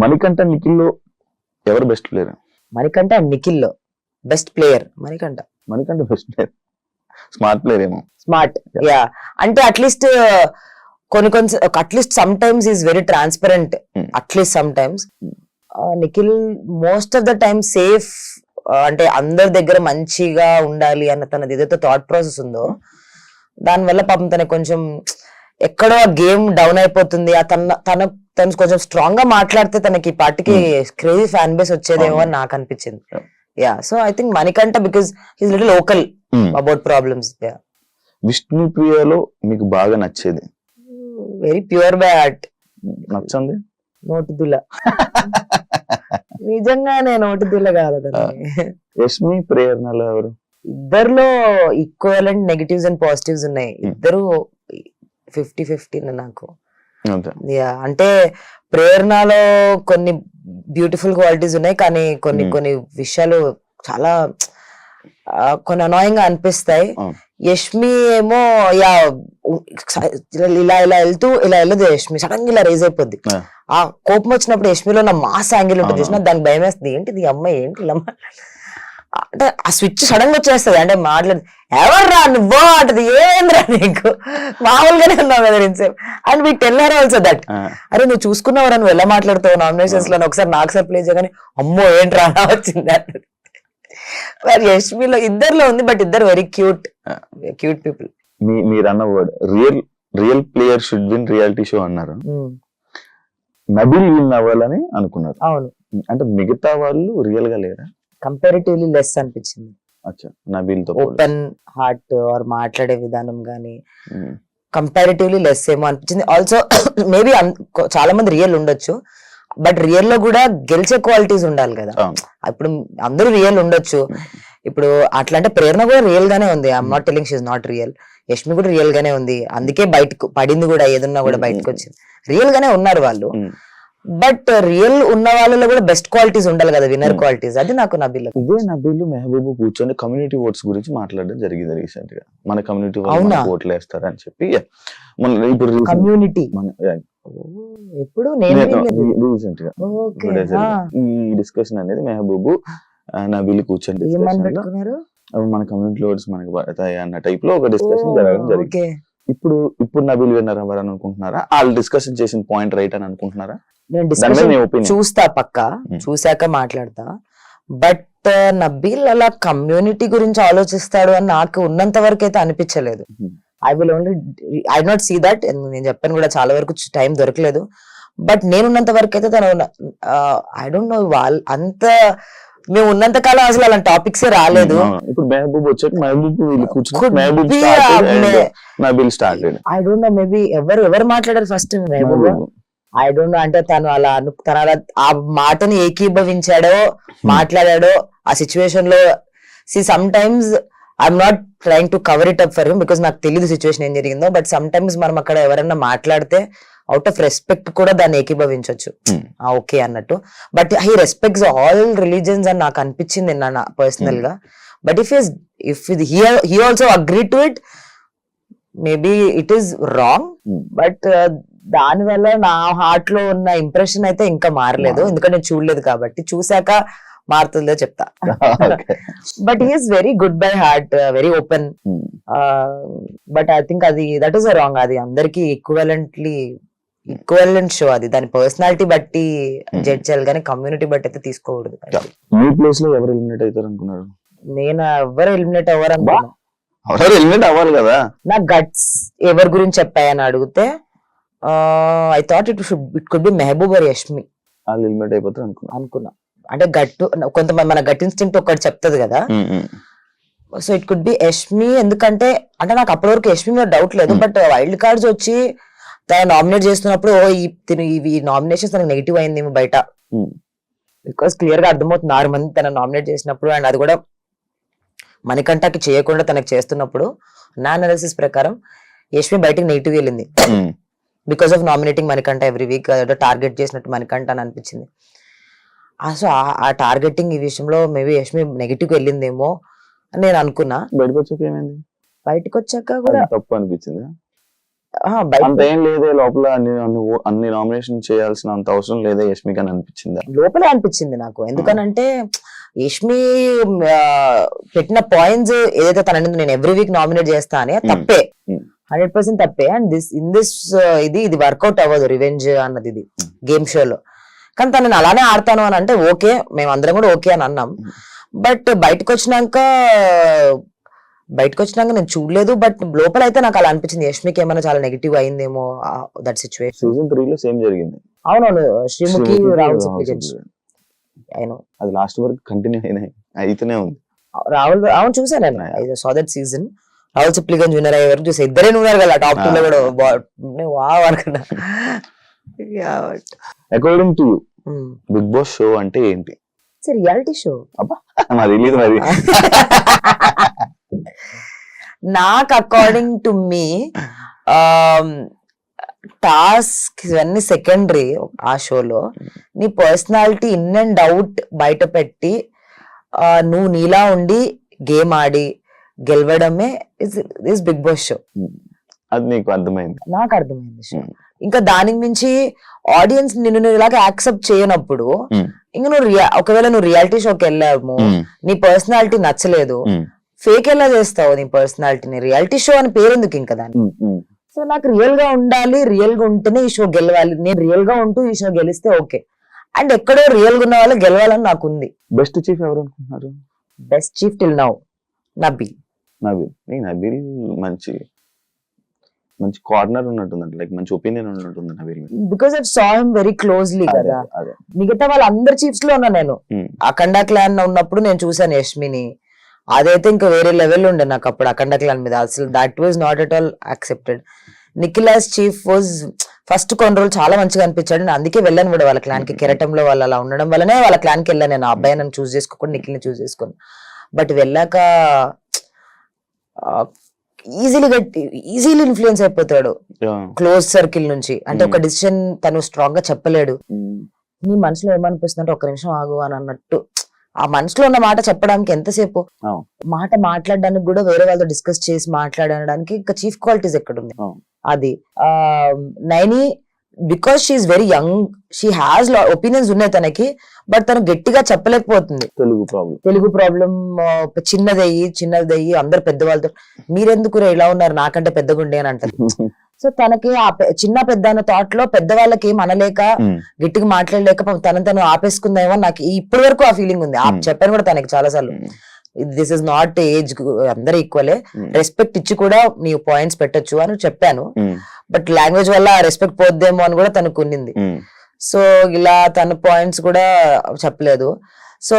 మణికంఠ నిఖిల్లో ఎవరు best player? Manikanta and నిఖిల్లో best player Manikanta. Manikanta best player, smart player ఏమో. Smart, yeah. అంటే అట్లీస్ట్ కొన్ని at least sometimes is very transparent, at least sometimes. Nikhil most of the time safe, అంటే అందరి దగ్గర మంచిగా ఉండాలి అన్న తనది ఏదైతే థాట్ ప్రాసెస్ ఉందో దానివల్ల పాపం తనకు కొంచెం ఎక్కడో గేమ్ డౌన్ అయిపోతుంది. తను కొంచెం స్ట్రాంగ్ గా మాట్లాడితే తనకి పార్టీకి క్రేజీ ఫ్యాన్ బేస్ వచ్చేదేమో అని నాకు అనిపించింది. Yeah, so I think Manikanta because he's little local about problems. Yeah. Vishnu ప్రియలో మీకు బాగా నచ్చేది? Very pure by heart. నచ్చండి నోటి దుల. నిజంగానే నోటి దుల కాదు. యష్మి ప్రేరణలో ఎవరు? ఇద్దరులో ఈక్వలెంట్ నెగటివ్స్ అండ్ పాజిటివ్స్ ఉన్నాయి. ఇద్దరు 50-50 నాకు. అంటే ప్రేరణలో కొన్ని బ్యూటిఫుల్ క్వాలిటీస్ ఉన్నాయి, కానీ కొన్ని విషయాలు చాలా కొన్ని అనాయింగ్ గా అనిపిస్తాయి. యష్మి ఏమో ఇలా వెళ్ళదు. యష్మి సడన్ గా ఇలా రేజ్ అయిపోద్ది. ఆ కోపం వచ్చినప్పుడు యష్మిలో నా మాస్ యాంగిల్ ఉంటుంది చూసినా దానికి భయం వేస్తుంది. ఏంటిది అమ్మాయి ఏంటి ఇలా అంటే ఆ స్విచ్ సడన్ గా వచ్చేస్తుంది. అంటే మాట్లాడి ఎవర్రా నువ్వు అంటది, ఏంద్రా నీకు మామూలుగానే ఉన్నావు కదా ఇంతసేపు. And we tell her also that, అరే నువ్వు చూసుకున్నావురా నువ్వు ఎలా మాట్లాడుతావు నామినేషన్స్ లో, ఒకసారి నాకు సర్ప్రైజ్ కానీ అమ్మో ఏంట్రా అలా వచ్చింది అంటది. మరి యష్మిలో ఇద్దరులో ఉంది, బట్ ఇద్దరు వెరీ క్యూట్ పీపుల్. మీరు అన్న word real player should win reality show అన్నారు. నబిల్ విన్ అవ్వాలని అనుకున్నారు. అవును. అంటే మిగతా వాళ్ళు రియల్ గా లేరా? కంపారిటివ్లీ లెస్ అనిపించింది. నబిల్ తో ఓపెన్ హార్ట్ ఆర్ మాట్లాడే విధానం గానీ కంపారిటివ్లీ లెస్ ఏమో అనిపించింది. ఆల్సో మేబీ చాలా మంది రియల్ ఉండొచ్చు, బట్ రియల్ లో కూడా గెలిచే క్వాలిటీస్ ఉండాలి కదా. ఇప్పుడు అందరూ రియల్ ఉండొచ్చు. ఇప్పుడు అట్లా అంటే ప్రేరణ కూడా రియల్ గానే ఉంది. I'm not telling she is not real. Yashmi కూడా రియల్ గానే ఉంది, అందుకే బయటకు పడింది కూడా, ఏదన్నా కూడా బయటకు వచ్చింది. రియల్ గానే ఉన్నారు వాళ్ళు, బట్ రియల్ ఉన్న వాళ్ళలో కూడా బెస్ట్ క్వాలిటీస్ ఉండాలి కదా, విన్నర్ క్వాలిటీస్. అది నాకు నబిల్. ఇదే నబిల్ మెహబూబ్ కూర్చొని కమ్యూనిటీ ఓట్స్ గురించి మాట్లాడడం జరిగింది రీసెంట్ గా. మన కమ్యూనిటీ ఓట్లు వేస్తారని చెప్పి ఇప్పుడు కమ్యూనిటీ ఎప్పుడు రీసెంట్ గా ఈ డిస్కషన్ అనేది మెహబూబ్ నబిల్ కూర్చొని మన కమ్యూనిటీ ఓట్స్ మనకి పడతాయి అన్న టైప్ లో ఒక డిస్కషన్ జరగడం జరిగింది. ఇప్పుడు నబిల్ విన్నర్ అవ్వాలని అనుకుంటున్నారా? వాళ్ళు డిస్కషన్ చేసిన పాయింట్ రైట్ అని అనుకుంటున్నారా? నేను డిస్కషన్ చూస్తా, పక్కా చూసాక మాట్లాడతా. బట్ నబీల్ అలా కమ్యూనిటీ గురించి ఆలోచిస్తాడు అని నాకు ఉన్నంత వరకు అయితే అనిపించలేదు. I not see that. నేను చెప్పాను కూడా చాలా వరకు టైం దొరకలేదు. బట్ నేను ఉన్నంత వరకు అయితే తను ఐ డోంట్ నో వాళ్ళు అంత మేము ఉన్నంత కాలం అసలు అలాంటి టాపిక్స్ రాలేదు. ఇప్పుడు మెహబూబ్ వచ్చాక Nabeel started. I don't know, maybe ఎవరు మాట్లాడారు first Mehboob, I don't know. అంటే తను అలా ఆ మాటని ఏకీభవించాడో మాట్లాడాడో ఆ సిచ్యువేషన్ లో. Some times I'm not trying to cover it up for him because నాకు తెలియదు సిచ్యువేషన్ ఏం జరిగిందో. బట్ సమ్ టైమ్స్ మనం అక్కడ ఎవరన్నా మాట్లాడితే అవుట్ ఆఫ్ రెస్పెక్ట్ కూడా దాన్ని ఏకీభవించవచ్చు, ఓకే అన్నట్టు. But he respects all religions అని నాకు అనిపించింది నా పర్సనల్ గా. But if he also agree to it, maybe it is wrong. But దాని వల్ల నా హార్ట్ లో ఉన్న ఇంప్రెషన్ అయితే ఇంకా మారలేదు, ఎందుకంటే నేను చూడలేదు కాబట్టి. చూసాక మారుతుందో చెప్తా. But he is very good bye heart, very open. But I think అది దట్ ఈస్ రాంగ్. అది అందరికి ఈక్వలెంట్ షో. అది దాని పర్సనాలిటీ బట్టి జడ్జ్ చేయాలి, కానీ కమ్యూనిటీ బట్టి అయితే తీసుకోకూడదు. మీ ప్లేస్ లో ఎవరు ఎలిమినేట్ అవుతారు అనుకున్నారు? నేను ఎవరు ఎలిమినేట్ అవ్వరు అనుకున్నా. ఎలిమినేట్ అవ్వాలి కదా. నా గట్స్ ఎవరి గురించి చెప్పాయని అడిగితే I thought it could be Mehboob or Yashmi. వాళ్ళు ఎలిమినేట్ అయిపోతారు అనుకున్నా. అంటే గట్టు కొంతమంది మన గట్ ఇన్స్టింక్ట్ ఒకటి చెప్తుంది కదా. So it could B Yashmi. ఎందుకంటే అంటే నాకు అప్పటి వరకు యష్మి మీద డౌట్ లేదు, బట్ వైల్డ్ కార్డ్స్ వచ్చి తను నామినేట్ చేస్తున్నప్పుడు ఈ నామినేషన్స్ తనకు నెగిటివ్ అయింది బయట, బికాస్ క్లియర్ గా అర్థమవుతుంది 6 మంది తన నామినేట్ చేసినప్పుడు. అండ్ అది కూడా మణికంఠకి చేయకుండా తనకు చేస్తున్నప్పుడు నా అనాలిసిస్ ప్రకారం యష్మి బయటకు నెగిటివ్ వెళ్ళింది because of nominating Manikanta every week. Target చేసినట్టు మణికంఠ అని అనిపించింది. సో ఆ టార్గెటింగ్ ఈ విషయంలో మేబీ యష్మి నెగిటివ్ వెళ్ళిందేమో అని నేను అనుకున్నా. బయటకు వచ్చాక ఏమైంది? బయటకు వచ్చాక కూడా తప్పు అనిపించింది. అంత ఏం లేదే లోపల అన్ని నామినేషన్ చేయాల్సిన అంత అవసరం లేదే యష్మికి అని అనిపించిందా? లోపలే అనిపించింది నాకు. ఎందుకనంటే యష్మి పెట్టిన పాయింట్స్ ఏదైతే తన నేను ఎవ్రీ వీక్ నామినేట్ చేస్తా అని తప్పే, 100% తప్పే. అండ్ దిస్ ఇది వర్కౌట్ అవ్వదు రివెంజ్ అన్నది, ఇది గేమ్ షోలో. కానీ తను నేను అలానే ఆడతాను అని అంటే ఓకే, మేము అందరం కూడా ఓకే అని అన్నాం. బట్ బయటకు వచ్చినాక నేను చూడలేదు. బట్ లోపల అయితే నాకు అలా అనిపించింది, యష్మికి ఏమైనా చాలా నెగిటివ్ అయిందేమో దట్ సిచ్యువేషన్. సీజన్ 3 లో సేమ్ జరిగింది. అవునవును, శ్రీముఖి రాహుల్ అయినా అది లాస్ట్ వరకు కంటిన్యూ అయితేనే ఉంది. రాహుల్ అవును చూసాను నేను, so that season Rahul Sipligunj winner అయ్యే వరకు చూసా. ఇద్దరే ఉన్నారు కదా టాప్ 2 లో కూడా. According to Bigg Boss show అంటే ఏంటి? Reality show. మరి నాకు అకార్డింగ్ టు మీ టాస్క్ ఇవన్నీ సెకండరీ. ఆ షోలో నీ పర్సనాలిటీ ఇన్ అండ్ అవుట్ బయట పెట్టి నువ్వు నీలా ఉండి గేమ్ ఆడి గెలవడమే ఇస్ బిగ్ బాస్ షో. అది నీకు అర్థమైంది? నాకు అర్థమైంది షో. ఇంకా దానికి మించి ఆడియన్స్ నిన్ను ఇలాగ యాక్సెప్ట్ చేయనప్పుడు ఇంకా ఒకవేళ నువ్వు రియాలిటీ షోకి వెళ్ళావు, నీ పర్సనాలిటీ నచ్చలేదు, ఫేక్ ఎలా చేస్తావు నీ పర్సనాలిటీని? రియాలిటీ షో అని పేరెందుకు ఇంకా దాన్ని? సో నాకు రియల్ గా ఉండాలి, రియల్ గా ఉంటేనే ఈ షో గెలవాలి. నేను రియల్ గా ఉంటూ ఈ షో గెలిస్తే ఓకే. అండ్ ఎక్కడో రియల్ గా ఉన్న వాళ్ళు గెలవాలని నాకు ఉంది. బెస్ట్ చీఫ్ ఎవరు అనుకుంటున్నారు? Best chief till now Nabeel. Nabeel మంచి కార్నర్ ఉన్నట్టుంది, లైక్ మంచి ఒపీనియన్ ఉన్నట్టుంది Nabeel. Because I saw him very closely కదా. మిగతా వాళ్ళ అందరి చీఫ్స్ లో ఉన్నా నేను. అఖండ క్లాన్ ఉన్నప్పుడు నేను చూసాను యష్మిని, అదైతే ఇంకా వేరే లెవెల్ ఉండే నాకు అప్పుడు అఖండ క్లాన్ మీద. అసలు that was not at all accepted. Nikhil's chief was first కొన్ని రోజులు చాలా మంచిగా అనిపించాడు. నేను అందుకే వెళ్ళాను కూడా వాళ్ళ క్లాన్ కి. కెరటంలో వాళ్ళు అలా ఉండడం వల్లనే వాళ్ళ క్లాన్ కి వెళ్ళాను నేను. ఆ అబ్బాయి నన్ను చూస్ చేసుకోకుండా నిఖిల్ ని చూస్ చేసుకున్నాను. బట్ వెళ్ళాక ఈజీలీ ఇన్ఫ్లుయెన్స్ అయిపోతాడు క్లోజ్ సర్కిల్ నుంచి. అంటే ఒక డిసిషన్ తను స్ట్రాంగ్ గా చెప్పలేడు. నీ మనసులో ఏమనిపిస్తుంది అంటే ఒక్క నిమిషం ఆగు అని అన్నట్టు. ఆ మనసులో ఉన్న మాట చెప్పడానికి ఎంతసేపు, మాట మాట్లాడడానికి కూడా వేరే వాళ్ళతో డిస్కస్ చేసి మాట్లాడడానికి ఇంకా చీఫ్ క్వాలిటీస్ ఎక్కడుంది? అది Naini because she's very young, she has opinions ఉన్నాయి తనకి, బట్ తను గట్టిగా చెప్పలేకపోతుంది. తెలుగు ప్రాబ్లం చిన్నదయ్యి అందరు పెద్దవాళ్ళతో మీరెందుకు ఇలా ఉన్నారు నాకంటే పెద్దగుండే అని అంటారు. సో తనకి ఆ చిన్న పెద్ద అన్న థాట్ లో పెద్దవాళ్ళకి ఏం అనలేక గట్టిగా మాట్లాడలేక తను ఆపేసుకుందేమో నాకు ఇప్పటి వరకు ఆ ఫీలింగ్ ఉంది. చెప్పాను కూడా తనకి చాలా సార్లు, దిస్ ఇస్ నాట్ ఏజ్, అందరు ఈక్వలే, రెస్పెక్ట్ ఇచ్చి కూడా నీ పాయింట్స్ పెట్టొచ్చు అని చెప్పాను. బట్ లాంగ్వేజ్ వల్ల రెస్పెక్ట్ పోద్దేమో అని కూడా తనకు ఉన్నింది. సో ఇలా తన పాయింట్స్ కూడా చెప్పలేదు. సో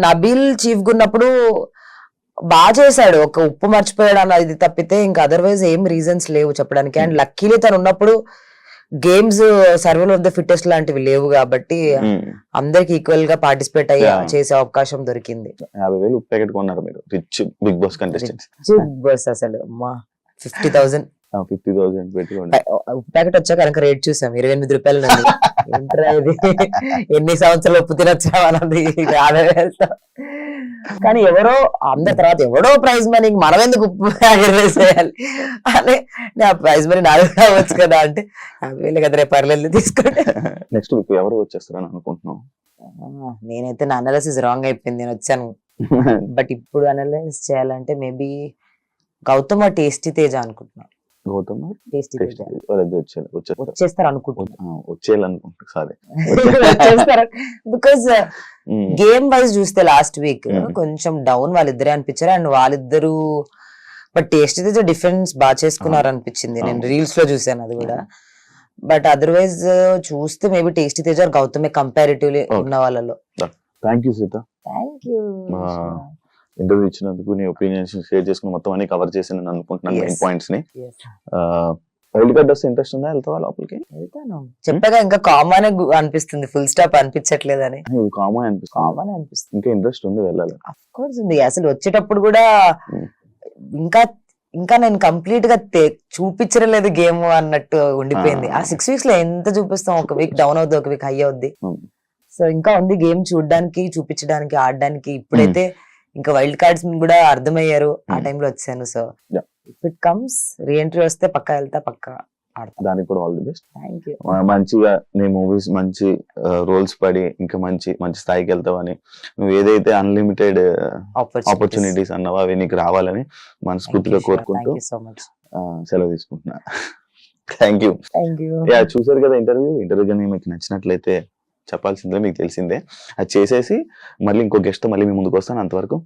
నబీల్ చీఫ్ గా ఉన్నప్పుడు బాగా చేశాడు, ఒక ఉప్పు మర్చిపోయాడు అన్న ఇది తప్పితే ఇంకా అదర్వైజ్ ఏం రీజన్స్ లేవు చెప్పడానికి. అండ్ లక్కీలీ తను ఉన్నప్పుడు games survival of the fittest లాంటివి లేవు కాబట్టి అందరికి ఈక్వల్ గా పార్టిసిపేట్ అయ్యి చేసే అవకాశం దొరికింది. 50,000 ప్యాకెట్ కొన్నారు మీరు rich Bigg Boss contestants. Bigg Boss అసలు 50,000 ఉప్పు ప్యాకెట్ వచ్చాక కనుక రేట్ చూసాం 28 రూపాయలు. ఇది ఎన్ని సంవత్సరాలు ఉప్పు తినొచ్చామన్నది 50,000. కానీ ఎవరో అందరి తర్వాత ఎవడో ప్రైజ్ మనీ మనం ఎందుకు ఉప్పు ప్యాకెట్ వేసేయాలి అని ఆ ప్రైజ్ మనీ నాకు రావచ్చు కదా అంటే 50,000 కదా రేపు పర్లేదు తీసుకోండి. నెక్స్ట్ వీక్ ఎవరు వచ్చేస్తారని అనుకుంటున్నాం? నేనైతే నా అనాలిసిస్ రాంగ్ అయిపోయింది, నేను వచ్చాను. బట్ ఇప్పుడు అనలైజ్ చేయాలంటే మేబీ గౌతమ్ టేస్టీ తేజ అనుకుంటున్నాను. గౌతమ్ వచ్చేస్తారు అనుకుంటున్నాను. వచ్చేయాలనుకుంటున్నారు బికాస్ గేమ్ వైజ్ చూస్తే లాస్ట్ వీక్ కొంచెం డౌన్ వాళ్ళిద్దరే అనిపించారు. అండ్ వాళ్ళిద్దరు బట్ టేస్టీ తేజ డిఫరెన్స్ బాగా చేసుకున్నారు అనిపించింది, నేను రీల్స్ లో చూసాను అది కూడా. బట్ అదర్వైజ్ చూస్తే మేబీ టేస్టీ తేజ గౌతమే కంపారిటివ్లీ ఉన్న వాళ్ళలో. Thank you Sita, thank you interview ఇచ్చినందుకు, నీ ఒపీనియన్స్ షేర్ చేసుకుని మొత్తం అన్ని కవర్ చేసి నేను అనుకుంటున్నాను మెయిన్ పాయింట్స్ ని. వైల్డ్ కార్డ్ వస్తే ఇంట్రెస్ట్ ఉందా? వెళ్తావా లోపలికి? వెళ్తాను, చెప్పగా ఇంకా కామన్ అనిపిస్తుంది, ఫుల్ స్టాప్ అనిపించట్లేదని. కామన్ అనిపిస్తుంది, ఇంకా ఇంట్రెస్ట్ ఉంది వెళ్ళాలి. అఫ్ కోర్స్ ఉంది. అసలు వచ్చేటప్పుడు కూడా ఇంకా నేను కంప్లీట్ గా చూపించలేదు గేమ్ అన్నట్టు ఉండిపోయింది. ఆ 6 weeks లో ఎంత చూపిస్తాం, ఒక వీక్ డౌన్ అవుద్ది, ఒక వీక్ హై అవుద్ది. సో ఇంకా ఉంది గేమ్ చూడడానికి, చూపించడానికి, ఆడడానికి. ఇప్పుడైతే ఇంకా వైల్డ్ కార్డ్స్ కూడా అర్థమయ్యారు, ఆ టైంలో వచ్చాను. So if it comes reentry వస్తే పక్కా వెళ్తా, పక్కా దానికి కూడా all the best. Thank you. మంచిగా నీ మూవీస్ మంచి రోల్స్ పడి ఇంకా మంచి మంచి స్థాయికి వెళ్తావని, నువ్వు ఏదైతే అన్లిమిటెడ్ ఆపర్చునిటీస్ అన్నావో అవి నీకు రావాలని మనస్ఫూర్తిగా కోరుకుంటూ సెలవు తీసుకుంటున్నా. Thank you. చూసారు కదా ఇంటర్వ్యూ కానీ మీకు నచ్చినట్లయితే చెప్పాల్సిందే, మీకు తెలిసిందే. అది చేసేసి మళ్ళీ ఇంకో గెస్ట్ మళ్ళీ మీ ముందుకు వస్తాను. అంతవరకు